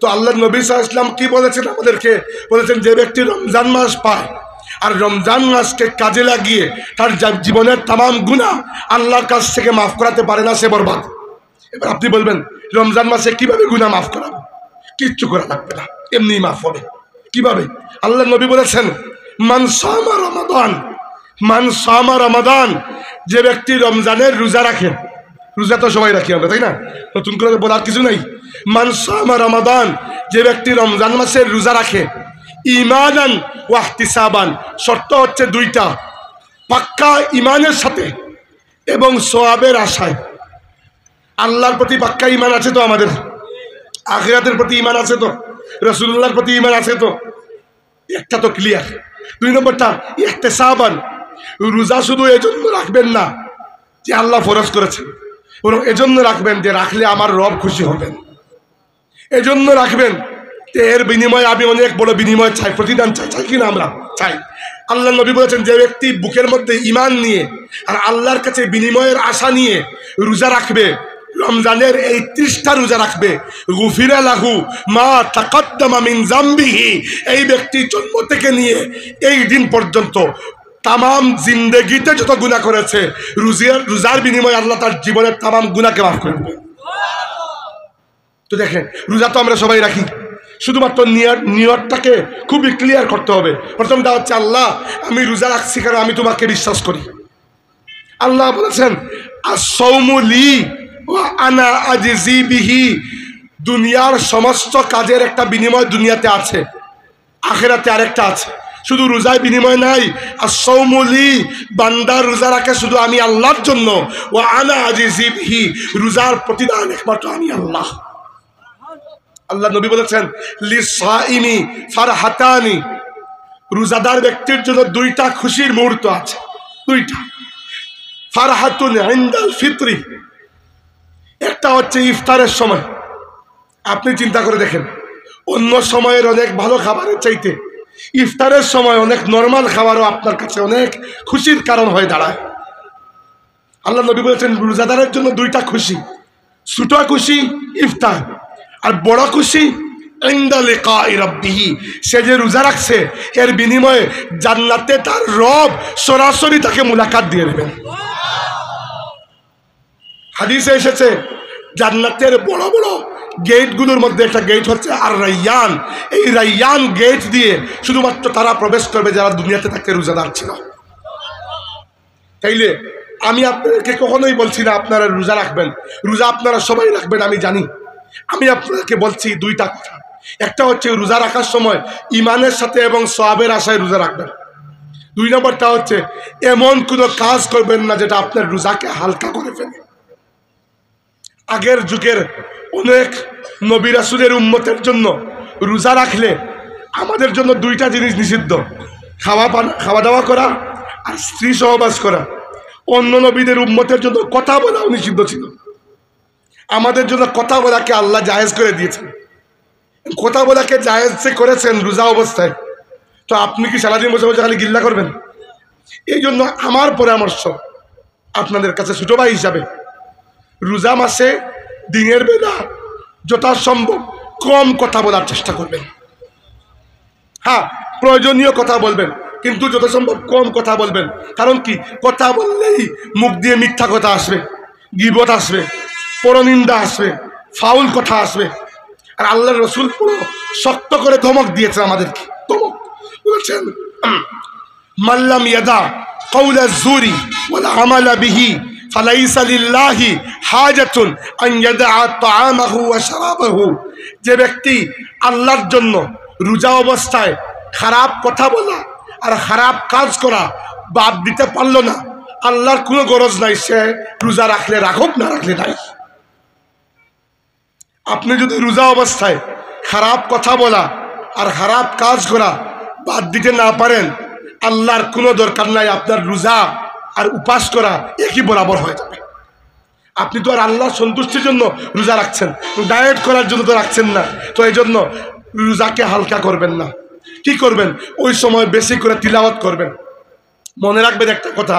তো আল্লাহ নবী সাল্লাল্লাহু আলাইহি ওয়াসাল্লাম কি বলেছেন আমাদেরকে? বলেছেন যে ব্যক্তি রমজান মাস পায় আর রমজান মাসকে কাজে লাগিয়ে তার জীবনের তামাম গুনাহ আল্লাহর কাছ থেকে মাফ করাতে পারে না, সে বরবাদ। এবার আপনি বলবেন রমজান মাসে কিভাবে গুনাহ মাফ করাবো? কিচ্ছু করা লাগবে না, এমনি মাফ হবে। কিভাবে? আল্লাহ নবী বলেছেন মান সামা রমাদান, যে ব্যক্তি রমজানের রোজা রাখে, রোজা তো সবাই রাখি আমরা, তাই না? নতুন করে বলার কিছু নাই। মান সামা রমাদান, যে ব্যক্তি রমজান মাসের রোজা রাখে ঈমানান ওয়া ইহতিসাবান, শর্ত হচ্ছে দুইটা, পাক্কা ঈমানের সাথে এবং সওয়াবের আশায়। আল্লাহর প্রতি পাক্কা ঈমান আছে তো আমাদের, আখিরাতের প্রতি ঈমান আছে তো, রাসূলুল্লাহর প্রতি ঈমান আছে তো, একটা তো ক্লিয়ার। দুই নম্বরটা ইহতিসাবান, রোজা শুধু এজন্য রাখবেন না যে আল্লাহ ফরজ করেছেন, বরং এজন্য রাখবেন যে রাখলে আমার রব খুশি হবেন, এজন্য রাখবেন যে এর বিনিময়ে আমি অনেক বড় বিনিময় চাই, প্রতিদান চাই। চাই কিনা? আমরা চাই। আল্লাহ নবী বলেছেন যে ব্যক্তি বুকের মধ্যে ঈমান নিয়ে আর আল্লাহর কাছে বিনিময়ের আশা নিয়ে রোজা রাখবে, রমজানের এই 30টা রোজা রাখবে, গুফিরা লাহু মা তাকাদ্দামা মিন যামবিহি, এই ব্যক্তি জন্ম থেকে নিয়ে এই দিন পর্যন্ত তামাম জিন্দেগিতে যত গুনাহ করেছে, রোজার বিনিময়ে আল্লাহ তার জীবনের তামাম গুনাহকে মাফ করে দেবে। তো দেখেন, রোজা তো আমরা সবাই রাখি, শুধুমাত্র নিয়তটাকে খুবই ক্লিয়ার করতে হবে। প্রথমটা হচ্ছে আল্লাহ আমি রোজা রাখছি কারণ আমি তোমাকে বিশ্বাস করি। আল্লাহ বলেছেন আস-সাওমু লি ওয়া আনা আজজি বিহি, দুনিয়ার সমস্ত কাজের একটা বিনিময় দুনিয়াতে আছে, আখিরাতে আরেকটা আছে। শুধু রোজায় বিনিময় নাই। আস-সাওমু লি, বান্দা রোজা রাখে শুধু আমি আল্লাহর জন্য, ওয়া আনা আজজি বিহি, রোজার প্রতিদান একমাত্র আমি আল্লাহ। আল্লাহ নবী বলেছেন লিসাইমি ফারহাতানি, রোজাদার ব্যক্তির জন্য দুইটা খুশির মুহূর্ত আছে, দুইটা। ফারহাতুন ইনদাল ফিতরি, একটা হচ্ছে ইফতারের সময়। আপনি চিন্তা করে দেখেন, অন্য সময়ের অনেক ভালো খাবারের চাইতে ইফতারের সময় অনেক নরমাল খাবারও আপনার কাছে অনেক খুশির কারণ হয়ে দাঁড়ায়। আল্লাহ নবী বলেছেন রোজাদারের জন্য দুইটা খুশি, ছোট খুশি ইফতার, আর বড় খুশি ইনদা লিকাই রাব্বিহি, সে যে রোজা রাখছে এর বিনিময়ে জান্নাতে তার রব সরাসরি তাকে মুলাকাত দিয়ে দেবেন। হাদিসে এসেছে জান্নাতের বড় বড় গেটগুলোর মধ্যে একটা গেট হচ্ছে আর রাইয়ান, এই রাইয়ান গেট দিয়ে শুধুমাত্র তারা প্রবেশ করবে যারা দুনিয়াতে থাকতে রোজাদার ছিল। তাইলে আমি আপনাদেরকে কখনোই বলছি না আপনারা রোজা রাখবেন, রোজা আপনারা সবাই রাখবেন আমি জানি। আমি আপনাদেরকে বলছি দুইটা কথা, একটা হচ্ছে রোজা রাখার সময় ঈমানের সাথে এবং সওয়াবের আশায় রোজা রাখবেন। দুই নম্বরটা হচ্ছে এমন কোনো কাজ করবেন না যেটা আপনার রোজাকে হালকা করে ফেলে। আগের যুগের অনেক নবী রাসূলের উম্মতের জন্য রোজা রাখলে আমাদের জন্য দুইটা জিনিস নিষিদ্ধ, খাওয়া দাওয়া করা আর স্ত্রী সহবাস করা। অন্য নবীদের উম্মতের জন্য কথা বলাও নিষিদ্ধ ছিল, আমাদের জন্য কথা বলাকে আল্লাহ জায়েজ করে দিয়েছেন। কথা বলাকে জায়েজ করেছেন রোজা অবস্থায়, তো আপনি কি সারাদিন বসে বসে খালি গিল্লা করবেন? এই জন্য আমার পরামর্শ আপনাদের কাছে ছোট ভাই হিসাবে, রোজা মাসে দিনের বেলা যথাসম্ভব কম কথা বলার চেষ্টা করবেন। হ্যাঁ, প্রয়োজনীয় কথা বলবেন, কিন্তু যথাসম্ভব কম কথা বলবেন। কারণ কি, কথা বললেই মুখ দিয়ে মিথ্যা কথা আসবে, গীবত আসবে, পরনিন্দা আসবে, ফাউল কথা আসবে। আর আল্লাহর রাসূল পুরো শক্ত করে ধমক দিয়েছে আমাদেরকে। ধমক বলেছেন মাল্লাম ইয়াদা কাউলা যুরি ওয়াল আমালা বিহি ফালাইসা লিল্লাহি হাজাতুন আন ইয়াদা তাআমাহু ওয়া শারাবাহু, যে ব্যক্তি আল্লাহর জন্য রোজা অবস্থায় খারাপ কথা বলা আর খারাপ কাজ করা বাদ দিতে পারলো না, আল্লাহর কোনো গরজ নাই, সে রোজা রাখলে রাখুক, না রাখলে নাই। আপনি যদি রোজা অবস্থায় খারাপ কথা বলা আর খারাপ কাজ করা বাদ দিতে না পারেন, আল্লাহর কোনো দরকার নাই, আপনার রোজা আর উপাস করা একই বরাবর হয়ে যাবে। আপনি তো আর আল্লাহর সন্তুষ্টির জন্য রোজা রাখছেন, ডায়েট করার জন্য তো রাখছেন না। তো এই জন্য রোজাকে হালকা করবেন না। কি করবেন, ওই সময় বেশি করে তিলাওয়াত করবেন। মনে রাখবেন একটা কথা,